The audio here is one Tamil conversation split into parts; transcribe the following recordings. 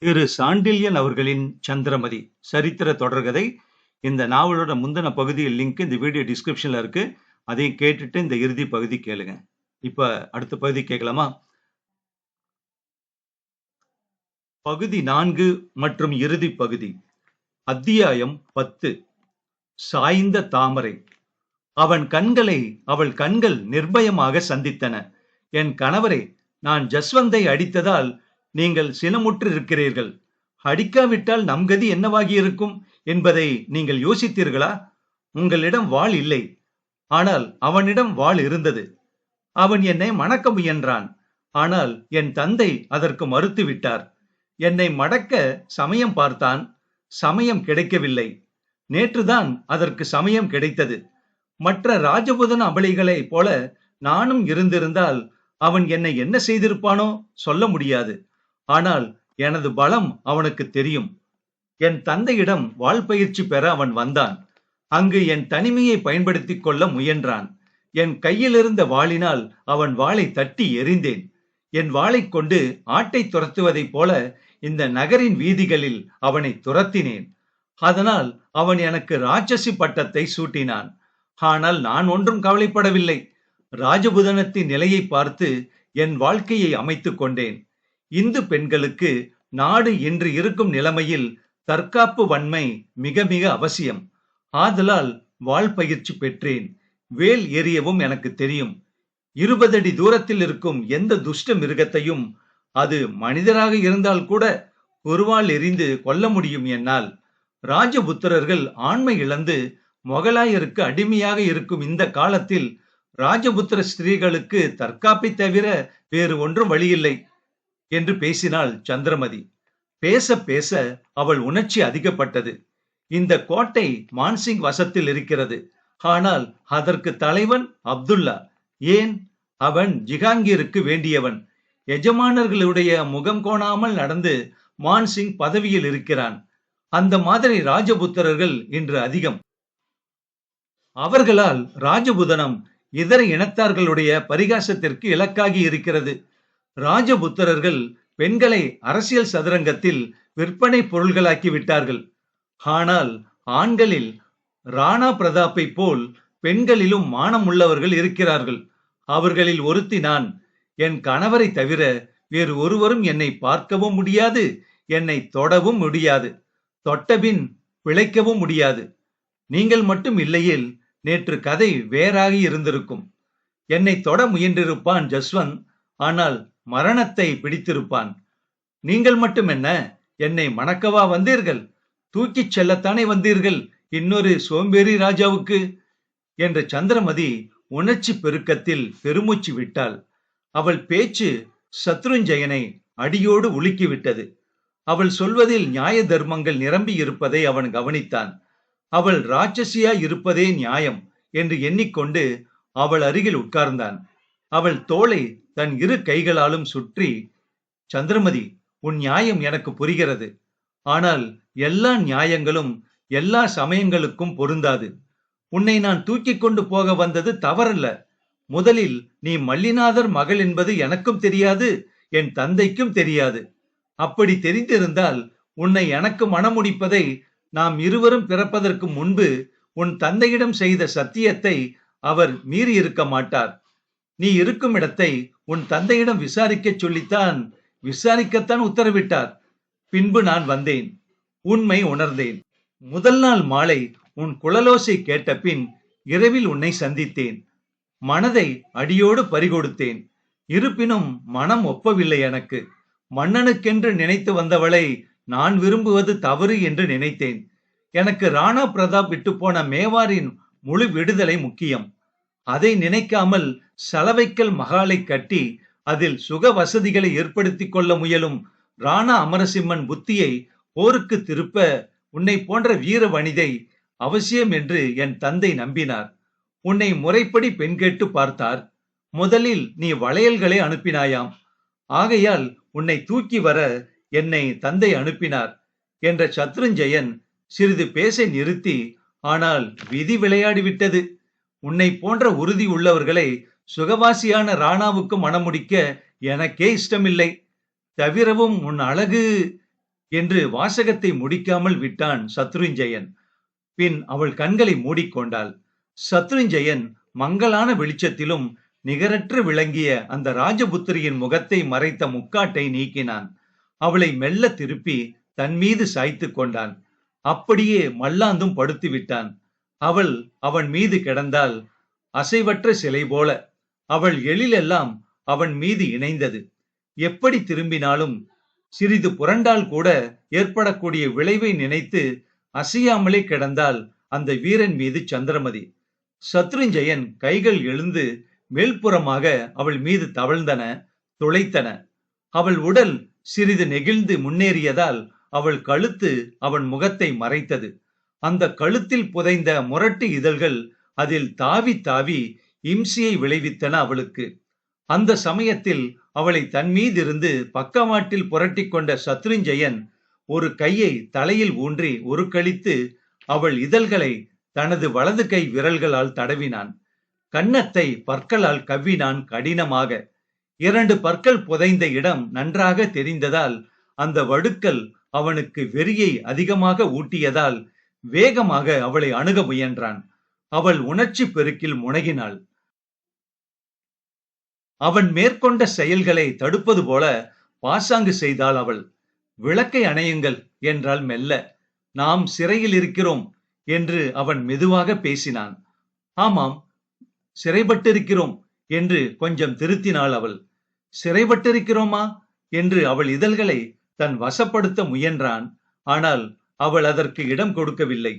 திரு சாண்டில்யன் அவர்களின் சந்திரமதி சரித்திர தொடர்கதை. இந்த நாவலோட முந்தின பகுதியில் லிங்க் இந்த வீடியோ டிஸ்கிரிப்ஷன்ல இருக்கு. அதையும் கேட்டுட்டு இந்த இறுதி பகுதி கேளுங்க. இப்ப அடுத்த பகுதி கேட்கலாமா? பகுதி 4 மற்றும் இறுதி பகுதி. அத்தியாயம் 10. சாய்ந்த தாமரை. அவள் கண்கள் நிர்பயமாக சந்தித்தன. என் கணவரே, நான் ஜஸ்வந்தை அடித்ததால் நீங்கள் சினமுற்று இருக்கிறீர்கள். அடிக்காவிட்டால் நம் கதி என்னவாகி இருக்கும் என்பதை நீங்கள் யோசித்தீர்களா? உங்களிடம் வாள் இல்லை, ஆனால் அவனிடம் வாள் இருந்தது. அவன் என்னை மணக்க முயன்றான், ஆனால் என் தந்தை அதற்கு மறுத்துவிட்டார். என்னை மடக்க சமயம் பார்த்தான், சமயம் கிடைக்கவில்லை. நேற்றுதான் அதற்கு சமயம் கிடைத்தது. மற்ற ராஜபுதன அபலைகளைப் போல நானும் இருந்திருந்தால் அவன் என்னை என்ன செய்திருப்பானோ சொல்ல முடியாது. ஆனால் எனது பலம் அவனுக்கு தெரியும். என் தந்தையிடம் வாள் பயிற்சி பெற அவன் வந்தான். அங்கு என் தனிமையை பயன்படுத்திக் கொள்ள முயன்றான். என் கையில் இருந்த வாளினால் அவன் வாளை தட்டி எறிந்தேன். என் வாளை கொண்டு ஆட்டை துரத்துவதைப் போல இந்த நகரின் வீதிகளில் அவனை துரத்தினேன். அதனால் அவன் எனக்கு ராட்சசி பட்டத்தை சூட்டினான். ஆனால் நான் ஒன்றும் கவலைப்படவில்லை. ராஜபுதனத்தின் நிலையை பார்த்து என் வாழ்க்கையை அமைத்துக் கொண்டேன். இந்து பெண்களுக்கு நாடு இன்று இருக்கும் நிலைமையில் தற்காப்பு வன்மை மிக மிக அவசியம். ஆதலால் வாள் பயிற்சி பெற்றேன். வேல் எறியவும் எனக்கு தெரியும். 20 அடி தூரத்தில் இருக்கும் எந்த துஷ்ட மிருகத்தையும், அது மனிதராக இருந்தால் கூட ஒருவாள் எறிந்து கொல்ல முடியும் என்னால். ராஜபுத்திரர்கள் ஆண்மை இழந்து மொகலாயருக்கு அடிமையாக இருக்கும் இந்த காலத்தில் ராஜபுத்திர ஸ்திரீகளுக்கு தற்காப்பை தவிர வேறு ஒன்றும் வழியில்லை என்று பேசினாள் சந்திரமதி. பேச பேச அவள் உணர்ச்சி அதிகப்பட்டது. இந்த கோட்டை மான்சிங் வசத்தில் இருக்கிறது. ஆனால் அதற்கு தலைவன் அப்துல்லா. ஏன்? அவன் ஜிஹாங்கீருக்கு வேண்டியவன். எஜமானர்களுடைய முகம் கோணாமல் நடந்து மான்சிங் பதவியில் இருக்கிறான். அந்த மாதிரி ராஜபுத்திரர்கள் இன்று அதிகம். அவர்களால் ராஜபுதனம் இதர இனத்தார்களுடைய பரிகாசத்திற்கு இலக்காகி இருக்கிறது. ராஜபுத்திரர்கள் பெண்களை அரசியல் சதுரங்கத்தில் விற்பனை பொருள்களாக்கி விட்டார்கள். ஆனால் ஆண்களில் ராணா பிரதாப்பை போல் பெண்களிலும் மானம் உள்ளவர்கள் இருக்கிறார்கள். அவர்களில் ஒருத்தி நான். என் கணவரை தவிர வேறு ஒருவரும் என்னை பார்க்கவும் முடியாது, என்னை தொடவும் முடியாது, தொட்டபின் பிழைக்கவும் முடியாது. நீங்கள் மட்டும் இல்லையில் நேற்று கதை வேறாகி இருந்திருக்கும். என்னை தொட முயன்றிருப்பான் ஜஸ்வந்த், ஆனால் மரணத்தை பிடித்திருப்பான். நீங்கள் மட்டும் என்ன, என்னை மணக்கவா வந்தீர்கள்? தூக்கிச் செல்லத்தானே வந்தீர்கள் இன்னொரு சோம்பேறி ராஜாவுக்கு என்ற சந்திரமதி உணர்ச்சி பெருக்கத்தில் பெருமூச்சு விட்டாள். அவள் பேச்சு சத்ருஞ்சயனை அடியோடு உலுக்கிவிட்டது. அவள் சொல்வதில் நியாய தர்மங்கள் நிரம்பி இருப்பதை அவன் கவனித்தான். அவள் ராட்சசியா இருப்பதே நியாயம் என்று எண்ணிக்கொண்டு அவள் அருகில் உட்கார்ந்தான். அவள் தோளை தன் இரு கைகளாலும் சுற்றி, சந்திரமதி, உன் நியாயம் எனக்கு புரிகிறது. ஆனால் எல்லா நியாயங்களும் எல்லா சமயங்களுக்கும் பொருந்தாது. உன்னை நான் தூக்கி கொண்டு போக வந்தது தவறல்ல. முதலில் நீ மல்லிநாதர் மகள் என்பது எனக்கும் தெரியாது, என் தந்தைக்கும் தெரியாது. அப்படி தெரிந்திருந்தால் உன்னை எனக்கு மணமுடிப்பதை நாம் இருவரும் பிறப்பதற்கு முன்பு உன் தந்தையிடம் செய்த சத்தியத்தை அவர் மீறி இருக்க மாட்டார். நீ இருக்கும் இடத்தை உன் தந்தையிடம் விசாரிக்கத்தான் உத்தரவிட்டார். பின்பு நான் வந்தேன், உண்மை உணர்ந்தேன். முதல் நாள் மாலை உன் குழலோசை கேட்ட பின் இரவில் உன்னை சந்தித்தேன். மனதை அடியோடு பறிகொடுத்தேன். இருப்பினும் மனம் ஒப்பவில்லை எனக்கு. மன்னனுக்கென்று நினைத்து வந்தவளை நான் விரும்புவது தவறு என்று நினைத்தேன். எனக்கு ராணா பிரதாப் விட்டு போன மேவாரின் முழு விடுதலை முக்கியம். அதை நினைக்காமல் சலவைக்கல் மகாலை கட்டி அதில் சுக வசதிகளை ஏற்படுத்திக் கொள்ள முயலும் ராணா அமரசிம்மன் புத்தியை போருக்கு திருப்ப உன்னை போன்ற வீர வனிதை அவசியம் என்று என் தந்தை நம்பினார். உன்னை முறைப்படி பெண் கேட்டு பார்த்தார். முதலில் நீ வளையல்களை அனுப்பினாயாம். ஆகையால் உன்னை தூக்கி வர என்னை தந்தை அனுப்பினார் என்ற சத்ருஞ்சயன் சிறிது பேசை நிறுத்தி, ஆனால் விதி விளையாடிவிட்டது. உன்னை போன்ற உறுதி உள்ளவர்களை சுகவாசியான ராணாவுக்கு மணமுடிக்க எனக்கே இஷ்டமில்லை. தவிரவும் உன் அழகு என்று வாசகத்தை முடிக்காமல் விட்டான் சத்ருஞ்சயன். பின் அவள் கண்களை மூடிக்கொண்டாள். சத்ருஞ்சயன் மங்கலான வெளிச்சத்திலும் நிகரற்று விளங்கிய அந்த ராஜபுத்திரியின் முகத்தை மறைத்த முக்காட்டை நீக்கினான். அவளை மெல்ல திருப்பி தன் மீது சாய்த்து கொண்டான். அப்படியே மல்லாந்தும் படுத்து விட்டான். அவள் அவன் மீது கிடந்தால் அசைவற்ற சிலை போல. அவள் எழிலெல்லாம் அவன் மீது இணைந்தது. எப்படி திரும்பினாலும் சிறிது புரண்டால் கூட ஏற்படக்கூடிய விளைவை நினைத்து அசையாமலே கிடந்தால் அந்த வீரன் மீது சந்திரமதி. சத்ருஞ்சயன் கைகள் எழுந்து மேல்புறமாக அவள் மீது தவழ்ந்தன, துளைத்தன. அவள் உடல் சிறிது நெகிழ்ந்து முன்னேறியதால் அவள் கழுத்து அவன் முகத்தை மறைத்தது. அந்த கழுத்தில் புதைந்த முரட்டு இதழ்கள் அதில் தாவி தாவி இம்சியை விளைவித்தன அவளுக்கு. அந்த சமயத்தில் அவளை தன் மீதிருந்து பக்கவாட்டில் புரட்டி கொண்ட சத்ருஞ்சயன் ஒரு கையை தலையில் ஊன்றி ஒரு கழித்து அவள் இதழ்களை தனது வலது கை விரல்களால் தடவினான். கன்னத்தை பற்களால் கவ்வினான் கடினமாக. 2 பற்கள் புதைந்த இடம் நன்றாக தெரிந்ததால் அந்த வடுக்கள் அவனுக்கு வெறியை அதிகமாக ஊட்டியதால் வேகமாக அவளை அணுக முயன்றான். அவள் உணர்ச்சி பெருக்கில் முனகினாள். அவன் மேற்கொண்ட செயல்களை தடுப்பது போல பாசாங்கு செய்தாள் அவள். விளக்கை அணையுங்கள் என்றாள் மெல்ல. நாம் சிறையில் இருக்கிறோம் என்று அவன் மெதுவாக பேசினான். ஆமாம், சிறைப்பட்டிருக்கிறோம் என்று கொஞ்சம் திருத்தினாள் அவள். சிறைப்பட்டிருக்கிறோமா என்று அவள் இதழ்களை தன் வசப்படுத்த முயன்றான். ஆனால் அவள் அதற்கு இடம் கொடுக்கவில்லை.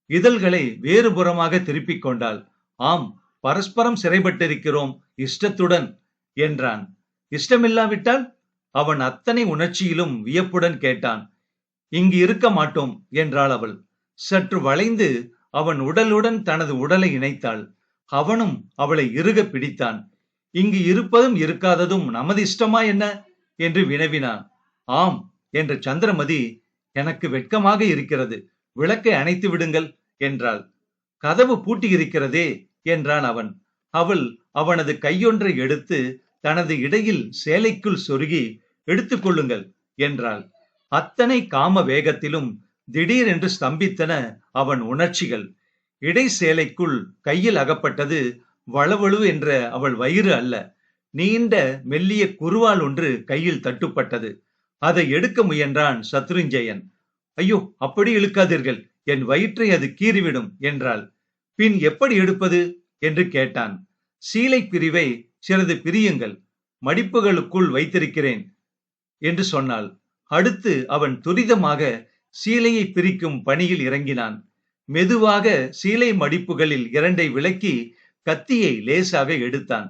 இதழ்களை வேறுபுறமாக திருப்பிக் கொண்டாள். ஆம், பரஸ்பரம் சிறைப்பட்டிருக்கிறோம், இஷ்டத்துடன் என்றான். இஷ்டமில்லாவிட்டால்? அவன் அத்தனை உணர்ச்சியிலும் வியப்புடன் கேட்டான். இங்கு இருக்க மாட்டோம் என்றாள் அவள். சற்று வளைந்து அவன் உடலுடன் தனது உடலை இணைத்தாள். அவனும் அவளை இறுக பிடித்தான். இங்கு இருப்பதும் இருக்காததும் நமது இஷ்டமா என்ன என்று வினவினான். ஆம் என்ற சந்திரமதி, எனக்கு வெட்கமாக இருக்கிறது, விளக்கை அணைத்து விடுங்கள் என்றாள். கதவு பூட்டியிருக்கிறதே என்றான் அவன். அவள் அவனது கையொன்றை எடுத்து தனது இடையில் சேலைக்குள் சொருகி எடுத்துக் கொள்ளுங்கள் என்றாள். அத்தனை காம வேகத்திலும் திடீரென்று ஸ்தம்பித்தன அவன் உணர்ச்சிகள். இடை சேலைக்குள் கையில் அகப்பட்டது வளவளு என்ற அவள் வயிறு அல்ல, நீண்ட மெல்லிய குருவால் ஒன்று கையில் தட்டுப்பட்டது. அதை எடுக்க முயன்றான் சத்ருஞ்சயன். ஐயோ, அப்படி இழுக்காதீர்கள், என் வயிற்றை அது கீறிவிடும் என்றாள். பின் எப்படி எடுப்பது என்று கேட்டான். சீலை பிரிவை சிறிது பிரியுங்கள், மடிப்புகளுக்குள் வைத்திருக்கிறேன் என்று சொன்னாள். அடுத்து அவன் துரிதமாக சீலையை பிரிக்கும் பணியில் இறங்கினான். மெதுவாக சீலை மடிப்புகளில் 2 விலக்கி கத்தியை லேசாக எடுத்தான்.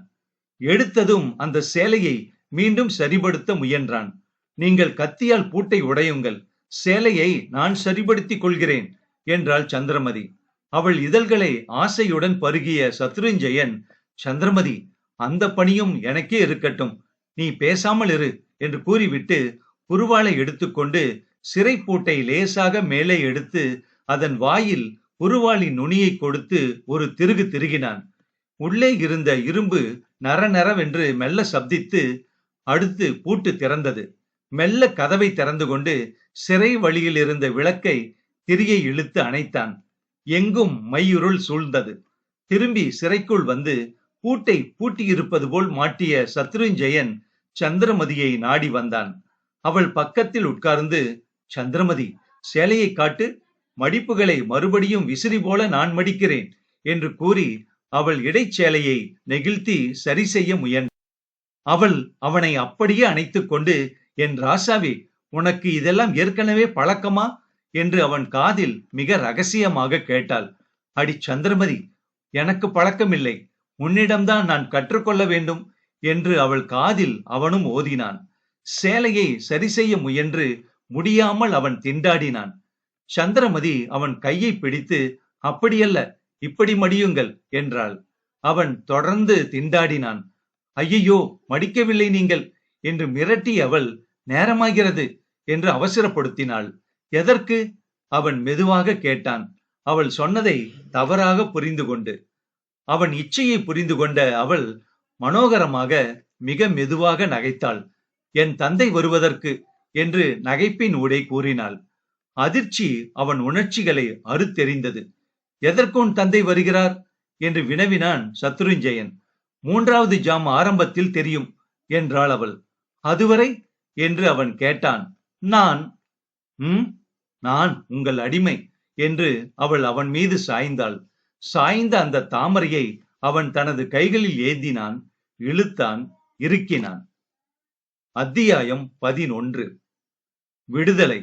எடுத்ததும் அந்த சேலையை மீண்டும் சரிபடுத்த முயன்றான். நீங்கள் கத்தியால் பூட்டை உடையுங்கள், சேலையை நான் சரிபடுத்திக் கொள்கிறேன் என்றாள் சந்திரமதி. அவள் இதழ்களை ஆசையுடன் பருகிய சத்ருஞ்சயன், சந்திரமதி, அந்த பணியும் எனக்கே இருக்கட்டும், நீ பேசாமல் இரு என்று கூறிவிட்டு குருவாளை எடுத்துக்கொண்டு சிறை பூட்டை லேசாக மேலே எடுத்து அதன் வாயில் குருவாளின் நுனியை கொடுத்து ஒரு திருகு திருகினான். உள்ளே இருந்த இரும்பு நரநரவென்று மெல்ல சப்தித்து அடுத்து பூட்டு திறந்தது. மெல்ல கதவை திறந்து கொண்டு சிறை வழியில் இருந்த விளக்கை திரியை இழுத்து அணைத்தான். எங்கும் மையுருள் சூழ்ந்தது. திரும்பி சிறைக்குள் வந்து பூட்டை பூட்டியிருப்பது போல் மாட்டிய சத்ருஞ்சயன் சந்திரமதியை நாடி வந்தான். அவள் பக்கத்தில் உட்கார்ந்து, சந்திரமதி, சேலையை காட்டு, மடிப்புகளை மறுபடியும் விசிறி போல நான் மடிக்கிறேன் என்று கூறி அவள் இடைச்சேலையை நெகிழ்த்தி சரி செய்ய முயன்றான். அவள் அவனை அப்படியே அணைத்துக் கொண்டு, என் ராசாவே, உனக்கு இதெல்லாம் ஏற்கனவே பழக்கமா என்று அவன் காதில் மிக ரகசியமாக கேட்டாள். அடி சந்திரமதி, எனக்கு பழக்கமில்லை, உன்னிடம்தான் நான் கற்றுக்கொள்ள வேண்டும் என்று அவள் காதில் அவனும் ஓதினான். சேலையை சரி செய்ய முயன்று முடியாமல் அவன் திண்டாடினான். சந்திரமதி அவன் கையை பிடித்து, அப்படியல்ல, இப்படி மடியுங்கள் என்றாள். அவன் தொடர்ந்து திண்டாடினான். ஐயையோ, மடிக்கவில்லை நீங்கள் என்று மிரட்டி அவள், நேரமாகிறது என்று அவசரப்படுத்தினாள். எதற்கு? அவன் மெதுவாக கேட்டான். அவள் சொன்னதை தவறாக புரிந்து கொண்டு. அவன் இச்சையை புரிந்து கொண்ட அவள் மனோகரமாக மிக மெதுவாக நகைத்தாள். என் தந்தை வருவதற்கு என்று நகைப்பின் ஊடே கூறினாள். அதிர்ச்சி அவன் உணர்ச்சிகளை அறுத்தெறிந்தது. எதற்கு உன் தந்தை வருகிறார் என்று வினவினான் சத்ருஞ்சயன். 3வது ஜாம் ஆரம்பத்தில் தெரியும் என்றாள் அவள். அதுவரை என்று அவன் கேட்டான். நான் நான் உங்கள் அடிமை என்று அவள் அவன் மீது சாய்ந்தாள். சாய்ந்த அந்த தாமரையை அவன் தனது கைகளில் ஏந்தினான், இழுத்தான், இறுக்கினான். அத்தியாயம் 11. விடுதலை.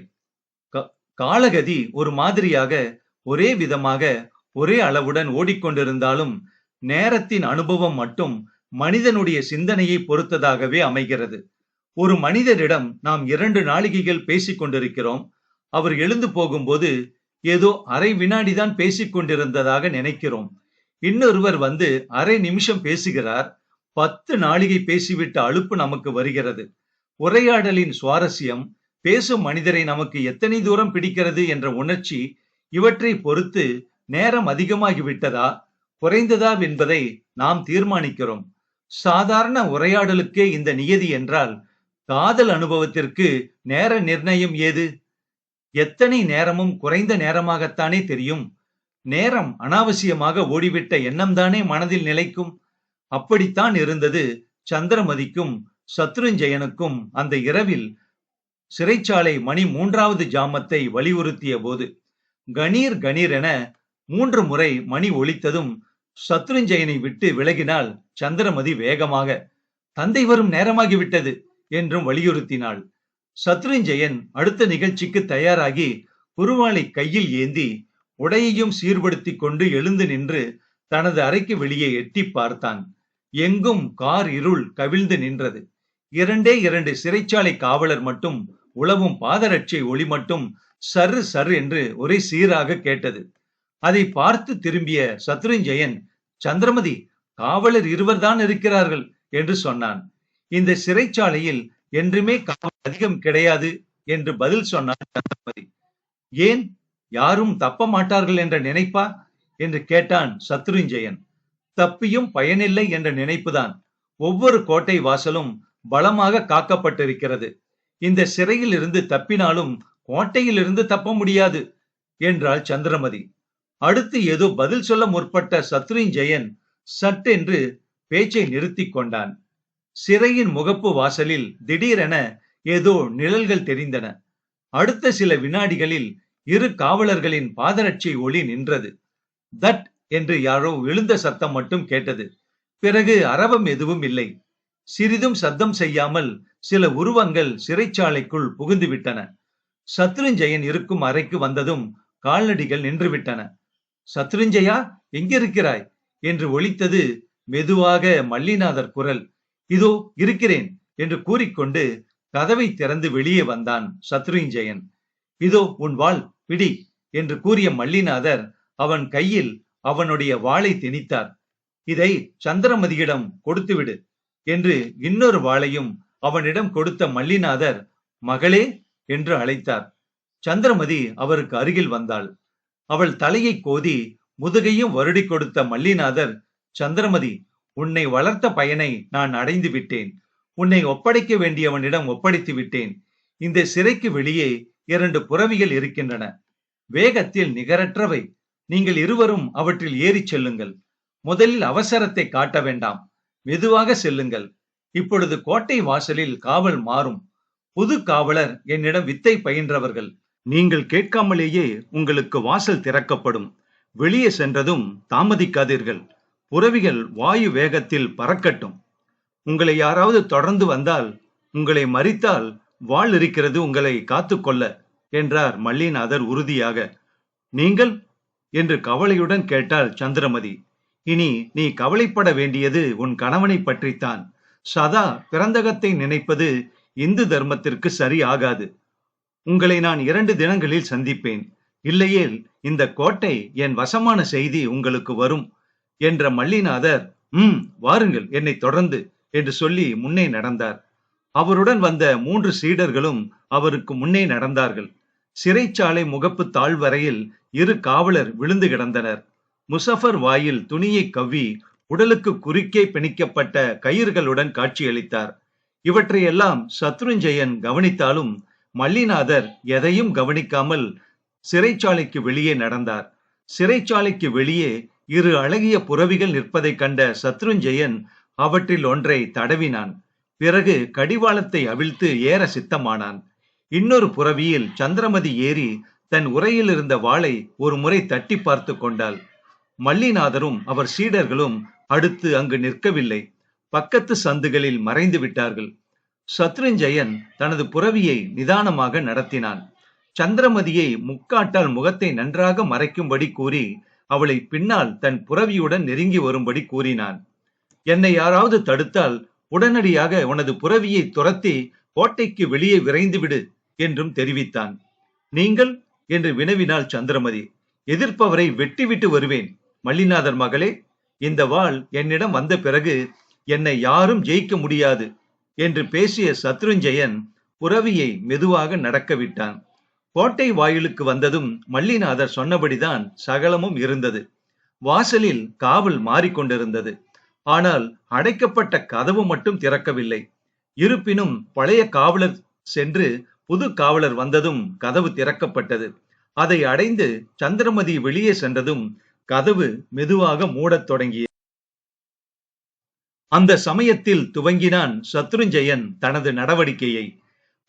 காலகதி ஒரு மாதிரியாக, ஒரே விதமாக, ஒரே அளவுடன் ஓடிக்கொண்டிருந்தாலும் நேரத்தின் அனுபவம் மட்டும் மனிதனுடைய சிந்தனையை பொறுத்ததாகவே அமைகிறது. ஒரு மனிதரிடம் நாம் 2 நாளிகைகள் பேசிக் கொண்டிருக்கிறோம். அவர் எழுந்து போகும்போது ஏதோ அரை வினாடிதான் பேசிக் கொண்டிருந்ததாக நினைக்கிறோம். இன்னொருவர் வந்து அரை நிமிஷம் பேசுகிறார். 10 நாளிகை பேசிவிட்ட அலுப்பு நமக்கு வருகிறது. உரையாடலின் சுவாரஸ்யம், பேசும் மனிதரை நமக்கு எத்தனை தூரம் பிடிக்கிறது என்ற உணர்ச்சி, இவற்றை பொறுத்து நேரம் அதிகமாகிவிட்டதா குறைந்ததா என்பதை நாம் தீர்மானிக்கிறோம். சாதாரண உரையாடலுக்கே இந்த நியதி என்றால், காதல் அனுபவத்திற்கு நேர நிர்ணயம் ஏது? எத்தனை நேரமும் குறைந்த நேரமாகத்தானே தெரியும். நேரம் அனாவசியமாக ஓடிவிட்ட எண்ணம்தானே மனதில் நிலைக்கும். அப்படித்தான் இருந்தது சந்திரமதிக்கும் சத்ருஞ்சயனுக்கும் அந்த இரவில் சிறைச்சாலை மணி 3வது ஜாமத்தை வலியுறுத்திய போது. கணீர் கணீர் என 3 முறை மணி ஒலித்ததும் சத்ருஞ்சயனை விட்டு விலகினாள் சந்திரமதி வேகமாக. தந்தை வரும் நேரமாகிவிட்டது என்றும் வலியுறுத்தினாள். சத்ருஞ்சயன் அடுத்த நிகழ்ச்சிக்கு தயாராகி குருவாளை கையில் ஏந்தி உடையையும் சீர்படுத்தி கொண்டு எழுந்து நின்று தனது அறைக்கு வெளியே எட்டி பார்த்தான். எங்கும் கார் இருள் கவிழ்ந்து நின்றது. 2 சிறைச்சாலை காவலர் மட்டும் உளவும் பாதரட்சை ஒளி மட்டும் சரு சரு என்று ஒரே சீராக கேட்டது. அதை பார்த்து திரும்பிய சத்ருஞ்சயன், சந்திரமதி, காவலர் 2 தான் இருக்கிறார்கள் என்று சொன்னான். இந்த சிறைச்சாலையில் என்றுமே காவல் அதிகம் கிடையாது என்று பதில் சொன்னான் சந்திரமதி. ஏன், யாரும் தப்ப மாட்டார்கள் என்ற நினைப்பா என்று கேட்டான் சத்ருஞ்சயன். தப்பியும் பயனில்லை என்ற நினைப்புதான். ஒவ்வொரு கோட்டை வாசலும் பலமாக காக்கப்பட்டிருக்கிறது. இந்த சிறையில் இருந்து தப்பினாலும் கோட்டையில் இருந்து தப்ப முடியாது என்றாள் சந்திரமதி. அடுத்து ஏதோ பதில் சொல்ல முற்பட்ட சத்ருஞ்சயன் சட்டென்று பேச்சை நிறுத்தி கொண்டான். சிறையின் முகப்பு வாசலில் திடீரென ஏதோ நிழல்கள் தெரிந்தன. அடுத்த சில வினாடிகளில் 2 காவலர்களின் பாதரட்சை ஒளி நின்றது. தட் என்று யாரோ விழுந்த சத்தம் மட்டும் கேட்டது. பிறகு அரவம் எதுவும் இல்லை. சிறிதும் சத்தம் செய்யாமல் சில உருவங்கள் சிறைச்சாலைக்குள் புகுந்து விட்டன. சத்ருஞ்சயன் இருக்கும் அறைக்கு வந்ததும் கால்நடிகள் நின்றுவிட்டன. சத்ருஞ்சயா, எங்கிருக்கிறாய் என்று ஒலித்தது மெதுவாக மல்லிநாதர் குரல். இதோ இருக்கிறேன் என்று கூறிக்கொண்டு கதவை திறந்து வெளியே வந்தான் சத்ருஞ்சயன். இதோ உன் வாள், பிடி என்று கூறிய மல்லிநாதர் அவன் கையில் அவனுடைய வாளை திணித்தார். இதை சந்திரமதியிடம் கொடுத்துவிடு என்று இன்னொரு வாளையும் அவனிடம் கொடுத்த மல்லிநாதர், மகளே என்று அழைத்தார். சந்திரமதி அவருக்கு அருகில் வந்தாள். அவள் தலையை கோதி முதுகையும் வருடி கொடுத்த மல்லிநாதர், சந்திரமதி, உன்னை வளர்த்த பயனை நான் அடைந்து விட்டேன். உன்னை ஒப்படைக்க வேண்டியவனிடம் ஒப்படைத்து விட்டேன். இந்த சிறைக்கு வெளியே 2 புறவிகள் இருக்கின்றன. வேகத்தில் நிகரற்றவை. நீங்கள் இருவரும் அவற்றில் ஏறிச் செல்லுங்கள். முதலில் அவசரத்தை காட்ட வேண்டாம். மெதுவாக செல்லுங்கள். இப்பொழுது கோட்டை வாசலில் காவல் மாறும். புது காவலர் என்னிடம் வித்தை பயின்றவர்கள். நீங்கள் கேட்காமலேயே உங்களுக்கு வாசல் திறக்கப்படும். வெளியே சென்றதும் தாமதிக்காதீர்கள். புறவிகள் வாயு வேகத்தில் பறக்கட்டும். உங்களை யாராவது தொடர்ந்து வந்தால், உங்களை மறித்தால் வாள் இருக்கிறது உங்களை காத்துக்கொள்ள என்றார் மல்லிநாதர் உறுதியாக. நீங்கள் என்று கவலையுடன் கேட்டாள் சந்திரமதி. இனி நீ கவலைப்பட வேண்டியது உன் கணவனை பற்றித்தான். சதா பிறந்தகத்தை நினைப்பது இந்து தர்மத்திற்கு சரி ஆகாது. உங்களை நான் 2 தினங்களில் சந்திப்பேன். இல்லையேல் இந்த கோட்டை என் வசமான செய்தி உங்களுக்கு வரும் என்ற மல்லிநாதர், வாருங்கள் என்னை தொடர்ந்து என்று சொல்லி முன்னே நடந்தார். அவருடன் வந்த 3 சீடர்களும் அவருக்கு முன்னே நடந்தார்கள். சிறைச்சாலை முகப்பு தாழ்வரையில் 2 காவலர் விழுந்து கிடந்தனர். முசஃபர் வாயில் துணியை கவ்வி உடலுக்கு குறுக்கே பிணிக்கப்பட்ட கயிறுகளுடன் காட்சியளித்தார். இவற்றையெல்லாம் சத்ருஞ்சயன் கவனித்தாலும் மல்லிநாதர் எதையும் கவனிக்காமல் சிறைச்சாலைக்கு வெளியே நடந்தார். சிறைச்சாலைக்கு வெளியே இரு அழகிய புறவிகள் நிற்பதைக் கண்ட சத்ருஞ்சயன் அவற்றில் ஒன்றை தடவினான். பிறகு கடிவாளத்தை அவிழ்த்து ஏற சித்தமானான். இன்னொரு புறவியில் சந்திரமதி ஏறி தன் உரையில் இருந்த வாளை ஒரு முறை தட்டி பார்த்து கொண்டாள். மல்லிநாதரும் அவர் சீடர்களும் அடுத்து அங்கு நிற்கவில்லை. பக்கத்து சந்துகளில் மறைந்து விட்டார்கள். சத்ருஞ்சயன் தனது புறவியை நிதானமாக நடத்தினான். சந்திரமதியை முக்காட்டால் முகத்தை நன்றாக மறைக்கும்படி கூறி அவளை பின்னால் தன் புறவியுடன் நெருங்கி வரும்படி கூறினான். என்னை யாராவது தடுத்தால் உடனடியாக உனது புறவியை துரத்தி கோட்டைக்கு வெளியே விரைந்து விடு என்றும் தெரிவித்தான். நீங்கள் என்று வினவினாள் சந்திரமதி. எதிர்ப்பவரை வெட்டிவிட்டு வருவேன். மல்லிநாதர் மகளே, இந்த வாள் என்னிடம் வந்த பிறகு என்னை யாரும் ஜெயிக்க முடியாது என்று பேசிய சத்ருஞ்சயன் புறவியை மெதுவாக நடக்க விட்டான். கோட்டை வாயிலுக்கு வந்ததும் மல்லிநாதர் சொன்னபடிதான் சகலமும் இருந்தது. வாசலில் காவல் மாறிக்கொண்டிருந்தது. ஆனால் அடைக்கப்பட்ட கதவு மட்டும் திறக்கவில்லை. இருப்பினும் பழைய காவலர் சென்று புது காவலர் வந்ததும் கதவு திறக்கப்பட்டது. அதை அடைந்து சந்திரமதி வெளியே சென்றதும் கதவு மெதுவாக மூடத் தொடங்கியது. அந்த சமயத்தில் துவங்கினான் சத்ருஞ்சயன் தனது நடவடிக்கையை.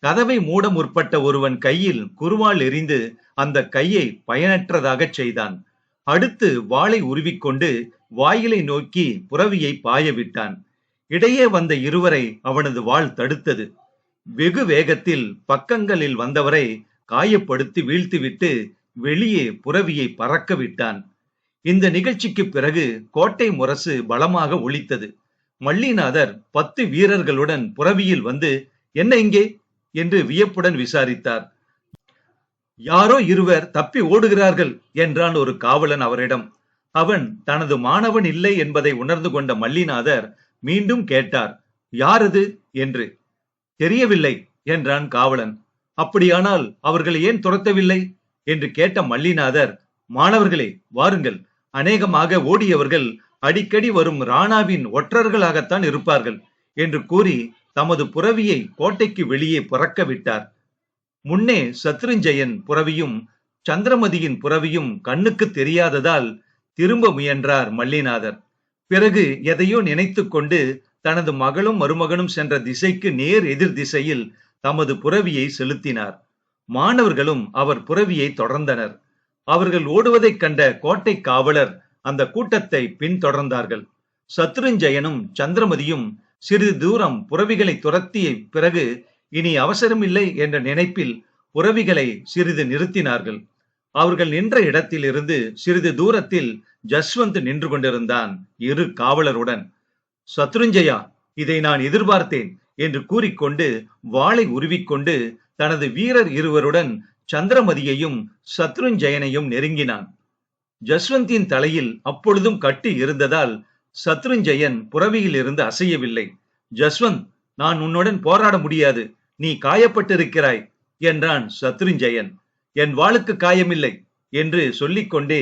கதவை மூட முற்பட்ட ஒருவன் கையில் குறுவாள் எறிந்து அந்த கையை பயனற்றதாக செய்தான். அடுத்து வாளை உருவிக்கொண்டு வாயிலை நோக்கி புறவியை பாயவிட்டான். இடையே வந்த இருவரை அவனது வாள் தடுத்தது. வெகு வேகத்தில் பக்கங்களில் வந்தவரை காயப்படுத்தி வீழ்த்திவிட்டு வெளியே புறவியை பறக்க விட்டான். இந்த நிகழ்ச்சிக்கு பிறகு கோட்டை முரசு பலமாக ஒலித்தது. மல்லிநாதர் 10 வீரர்களுடன் புறவியில் வந்து, என்ன இங்கே என்று வியப்புடன் விசாரித்தார். யாரோ இருவர் தப்பி ஓடுகிறார்கள் என்றான் ஒரு காவலன் அவரிடம். அவன் தனது மாணவன் இல்லை என்பதை உணர்ந்து கொண்ட மல்லிநாதர் மீண்டும் கேட்டார், யாரது என்று. தெரியவில்லை என்றான் காவலன். அப்படியானால் அவர்களை ஏன் துரத்தவில்லை என்று கேட்ட மல்லிநாதர், மாணவர்களே வாருங்கள், அநேகமாக ஓடியவர்கள் அடிக்கடி வரும் ராணாவின் ஒற்றர்களாகத்தான் இருப்பார்கள் என்று கூறி தமது புறவியை கோட்டைக்கு வெளியே பறக்க விட்டார். முன்னே சத்ருஞ்சயன் புறவியும் சந்திரமதியின் புறவியும் கண்ணுக்கு தெரியாததால் திரும்ப முயன்றார் மல்லிநாதர். பிறகு எதையோ நினைத்து கொண்டு தனது மகளும் மருமகனும் சென்ற திசைக்கு நேர் எதிர் திசையில் தமது புறவியை செலுத்தினார். மாணவர்களும் அவர் புறவியை தொடர்ந்தனர். அவர்கள் ஓடுவதைக் கண்ட கோட்டை காவலர் அந்த கூட்டத்தை பின்தொடர்ந்தார்கள். சத்ருஞ்சயனும் சந்திரமதியும் சிறிது தூரம் புறவிகளை துரத்திய பிறகு இனி அவசரமில்லை என்ற நினைப்பில் புறவிகளை சிறிது நிறுத்தினார்கள். அவர்கள் நின்ற இடத்தில் இருந்து சிறிது தூரத்தில் ஜஸ்வந்த் நின்று கொண்டிருந்தான் இரு காவலருடன். சத்ருஞ்சயா, இதை நான் எதிர்பார்த்தேன் என்று கூறிக்கொண்டு வாளை உருவிக்கொண்டு தனது வீரர் இருவருடன் சந்திரமதியையும் சத்ருஞ்சயனையும் நெருங்கினான். ஜஸ்வந்தின் தலையில் அப்பொழுதும் கட்டி இருந்ததால் சத்ருஞ்சயன் புறவியில் இருந்து அசையவில்லை. ஜஸ்வந்த், நான் உன்னுடன் போராட முடியாது, நீ காயப்பட்டிருக்கிறாய் என்றான் சத்ருஞ்சயன். என் வாளுக்கு காயமில்லை என்று சொல்லிக்கொண்டே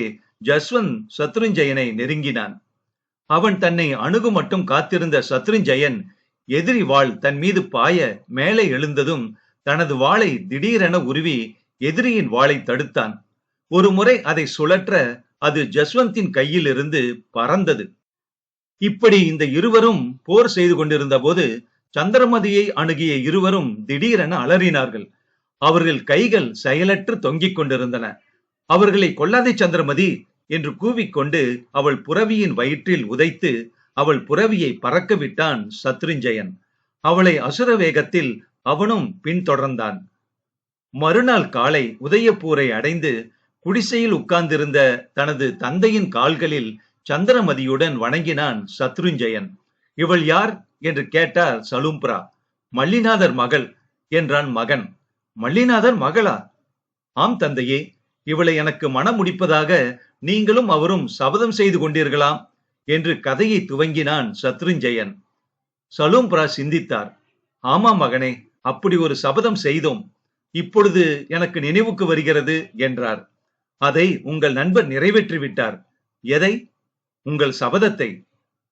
ஜஸ்வந்த் சத்ருஞ்சயனை நெருங்கினான். அவன் தன்னை அணுகு மட்டும் காத்திருந்த சத்ருஞ்சயன் எதிரி வாள் தன் மீது பாய மேலே எழுந்ததும் தனது வாளை திடீரென உருவி எதிரியின் வாளை தடுத்தான். ஒரு முறை அதை சுழற்ற அது ஜஸ்வந்தின் கையில் இருந்து பறந்தது. இப்படி இந்த இருவரும் போர் செய்து கொண்டிருந்த போது சந்திரமதியை அணுகிய இருவரும் திடீரென அலறினார்கள். அவர்கள் கைகள் செயலற்று தொங்கிக் கொண்டிருந்தன. அவர்களை கொல்லாதே சந்திரமதி என்று கூவிக்கொண்டு அவள் புறவியின் வயிற்றில் உதைத்து அவள் புறவியை பறக்க விட்டான் சத்ருஞ்சயன். அவளை அசுர வேகத்தில் அவனும் பின்தொடர்ந்தான். மறுநாள் காலை உதயபூரை அடைந்து குடிசையில் உட்கார்ந்திருந்த தனது தந்தையின் கால்களில் சந்திரமதியுடன் வணங்கினான் சத்ருஞ்சயன். இவள் யார் என்று கேட்டார் சலும்பிரா. மல்லிநாதர் மகள் என்றான் மகன். மல்லிநாதர் மகளா? ஆம் தந்தையே, இவளை எனக்கு மனம் முடிப்பதாக நீங்களும் அவரும் சபதம் செய்து கொண்டீர்களாம் என்று கதையை துவங்கினான் சத்ருஞ்சயன். சலும்பிரா சிந்தித்தார். ஆமாம் மகனே, அப்படி ஒரு சபதம் செய்தோம். இப்பொழுது எனக்கு நினைவுக்கு வருகிறது என்றார். அதை உங்கள் நண்பர் நிறைவேற்றிவிட்டார். எதை? உங்கள் சபதத்தை.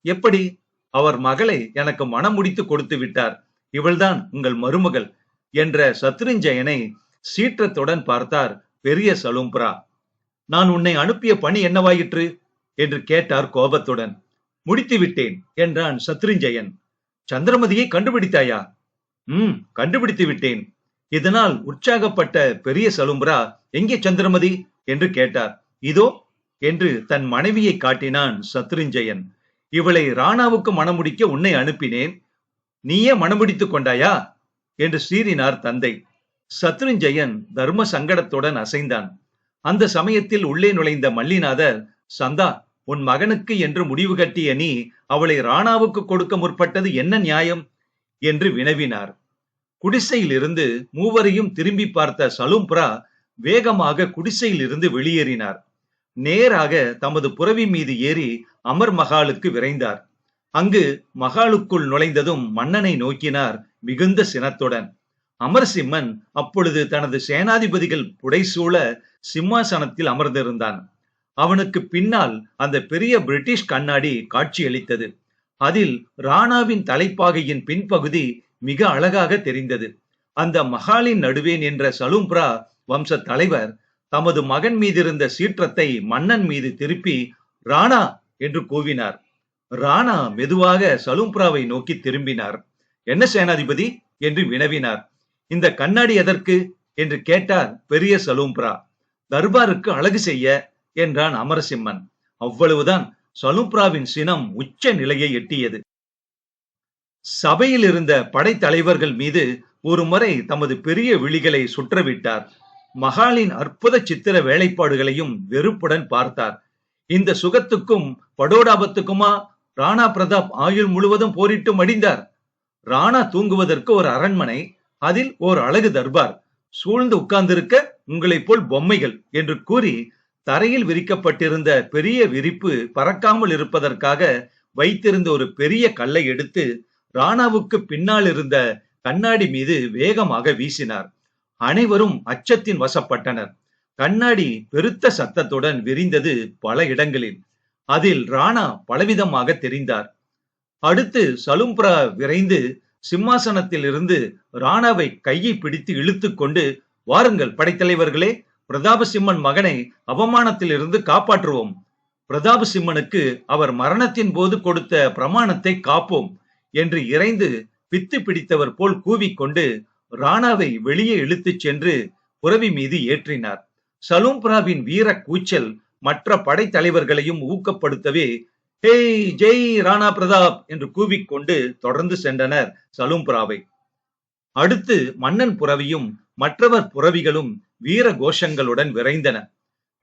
எப்படி? அவர் மகளை எனக்கு மனம் முடித்து கொடுத்து விட்டார். இவள்தான் உங்கள் மருமகள். என்ற சத்ருஞ்சயனை சீற்றத்துடன் பார்த்தார் பெரிய சலும்பரா. நான் உன்னை அனுப்பிய பணி என்னவாயிற்று என்று கேட்டார் கோபத்துடன். முடித்து விட்டேன் என்றான் சத்ருஞ்சயன். சந்திரமதியை கண்டுபிடித்தாயா? கண்டுபிடித்து விட்டேன். இதனால் உற்சாகப்பட்ட பெரிய சலும்பரா, எங்கே சந்திரமதி என்று கேட்டார். இதோ என்று தன் மனைவியை காட்டினான் சத்ருஞ்சயன். இவளை ராணாவுக்கு மணமுடிக்க உன்னை அனுப்பினேன், நீயே மணமுடித்துக் கொண்டாயா என்று சீறினார் தந்தை. சத்ருஞ்சயன் தர்ம சங்கடத்துடன் அசைந்தான். அந்த சமயத்தில் உள்ளே நுழைந்த மல்லிநாதர், சந்தா, உன் மகனுக்கு என்று முடிவு கட்டிய நீ அவளை ராணாவுக்கு கொடுக்க முற்பட்டது என்ன நியாயம் என்று வினவினார். குடிசையில் இருந்து மூவரையும் திரும்பி பார்த்த சலும்பரா வேகமாக குடிசையில் இருந்து வெளியேறினார். நேராக தமது புரவி மீது ஏறி அமர் மகாலுக்கு விரைந்தார். அங்கு மகாலுக்குள் நுழைந்ததும் மன்னனை நோக்கினார் மிகுந்த சினத்துடன். அமர்சிம்மன் அப்பொழுது தனது சேனாதிபதிகள் புடைசூழ சிம்மாசனத்தில் அமர்ந்திருந்தான். அவனுக்கு பின்னால் அந்த பெரிய பிரிட்டிஷ் கண்ணாடி காட்சியளித்தது. அதில் ராணாவின் தலைப்பாகையின் பின்பகுதி மிக அழகாக தெரிந்தது. அந்த மகாலின் நடுவே நின்ற சலும்பரா வம்ச தலைவர் தமது மகன் மீதிருந்த சீற்றத்தை மன்னன் மீது திருப்பி ராணா என்று கூவினார். ராணா மெதுவாக சலும்பராவை நோக்கி திரும்பினார். என்ன சேனாதிபதி என்று வினவினார். இந்த கண்ணாடி எதற்கு என்று கேட்டார் பெரிய சலும்பரா. தர்பாருக்கு அழகு செய்ய என்றான் அமரசிம்மன். அவ்வளவுதான். சலும்பராவின் சினம் உச்ச நிலையை எட்டியது. சபையில் இருந்த படைத்தலைவர்கள் மீது ஒரு முறை தமது பெரிய விழிகளை சுற்றவிட்டார். மகாலின் அற்புத சித்திர வேலைப்பாடுகளையும் வெறுப்புடன் பார்த்தார். இந்த சுகத்துக்கும் படோடாபத்துக்குமா ராணா பிரதாப் ஆயுள் முழுவதும் போரிட்டு மடிந்தார்? ராணா தூங்குவதற்கு ஒரு அரண்மனை, அதில் ஓர் அழகு தர்பார், சூழ்ந்து உட்கார்ந்திருக்க உங்களைப் போல் பொம்மைகள் என்று கூறி தரையில் விரிக்கப்பட்டிருந்த பெரிய விரிப்பு பறக்காமல் இருப்பதற்காக வைத்திருந்த ஒரு பெரிய கல்லை எடுத்து ராணாவுக்கு பின்னால் இருந்த கண்ணாடி மீது வேகமாக வீசினார். அனைவரும் அச்சத்தின் வசப்பட்டனர். கண்ணாடி பெருத்த சத்தத்துடன் விரிந்தது பல இடங்களில். அதில் ராணா பலவிதமாக தெரிந்தார். அடுத்து சலும்பரா விரைந்து சிம்மாசனத்தில் இருந்து ராணாவை கையை பிடித்து இழுத்து கொண்டு, வாருங்கள் படைத்தலைவர்களே, பிரதாபசிம்மன் மகனை அவமானத்தில் இருந்து காப்பாற்றுவோம். பிரதாபசிம்மனுக்கு அவர் மரணத்தின் போது கொடுத்த பிரமாணத்தை காப்போம் என்று இறைந்து பித்து பிடித்தவர் போல் கூவிக்கொண்டு ராணாவை வெளியே இழுத்துச் சென்று புரவி மீது ஏற்றினார். சலும்பராவின் வீர கூச்சல் மற்ற படைத்தலைவர்களையும் ஊக்கப்படுத்தவே, ஹேய் ஜெய் ராணா பிரதாப் என்று கூவிக்கொண்டு தொடர்ந்து சென்றனர் சலும்பராவை. அடுத்து மன்னன் புரவியும் மற்றவர் புரவிகளும் வீர கோஷங்களுடன் விரைந்தன.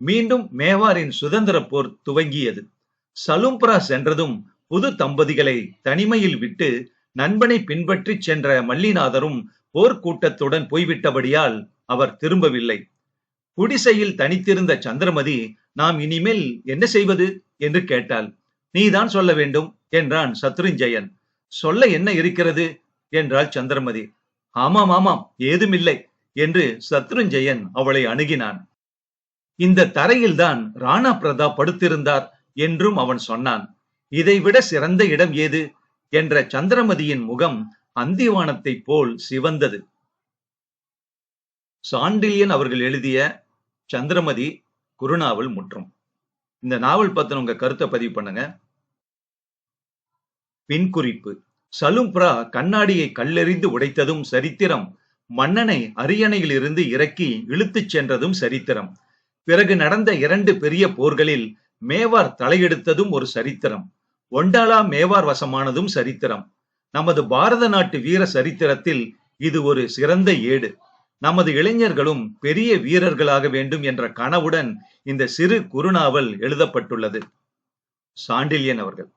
மீண்டும் மேவாரின் சுதந்திர போர் துவங்கியது. சலும்பரா சென்றதும் புது தம்பதிகளை தனிமையில் விட்டு நண்பனை பின்பற்றி சென்ற மல்லிநாதரும் போர்க்கூட்டத்துடன் போய்விட்டபடியால் அவர் திரும்பவில்லை. குடிசையில் தனித்திருந்த சந்திரமதி, நாம் இனிமேல் என்ன செய்வது என்று கேட்டாள். நீதான் சொல்ல வேண்டும் என்றான் சத்ருஞ்சயன். சொல்ல என்ன இருக்கிறது என்றாள் சந்திரமதி. ஆமாம் ஆமாம், ஏதுமில்லை என்று சத்ருஞ்சயன் அவளை அணுகினான். இந்த தரையில்தான் ராணா பிரதாப் படுத்திருந்தார் என்றும் அவன் சொன்னான். இதைவிட சிறந்த இடம் ஏது என்ற சந்திரமதியின் முகம் அந்திவானத்தை போல் சிவந்தது. சாண்டில்யன் அவர்கள் எழுதிய சந்திரமதி குறுநாவல் முற்றும். இந்த நாவல் பத்தின உங்க கருத்தை பதிவு பண்ணுங்க. பின்குறிப்பு: சலும்பரா கண்ணாடியை கல்லெறிந்து உடைத்ததும் சரித்திரம். மன்னனை அரியணையில் இருந்து இறக்கி இழுத்துச் சென்றதும் சரித்திரம். பிறகு நடந்த 2 பெரிய போர்களில் மேவார் தலையெடுத்ததும் ஒரு சரித்திரம். ஒண்டாலா மேவார் வசமானதும் சரித்திரம். நமது பாரத நாட்டு வீர சரித்திரத்தில் இது ஒரு சிறந்த ஏடு. நமது இளைஞர்களும் பெரிய வீரர்களாக வேண்டும் என்ற கனவுடன் இந்த சிறு குறுநாவல் எழுதப்பட்டுள்ளது. சாண்டில்யன் அவர்கள்.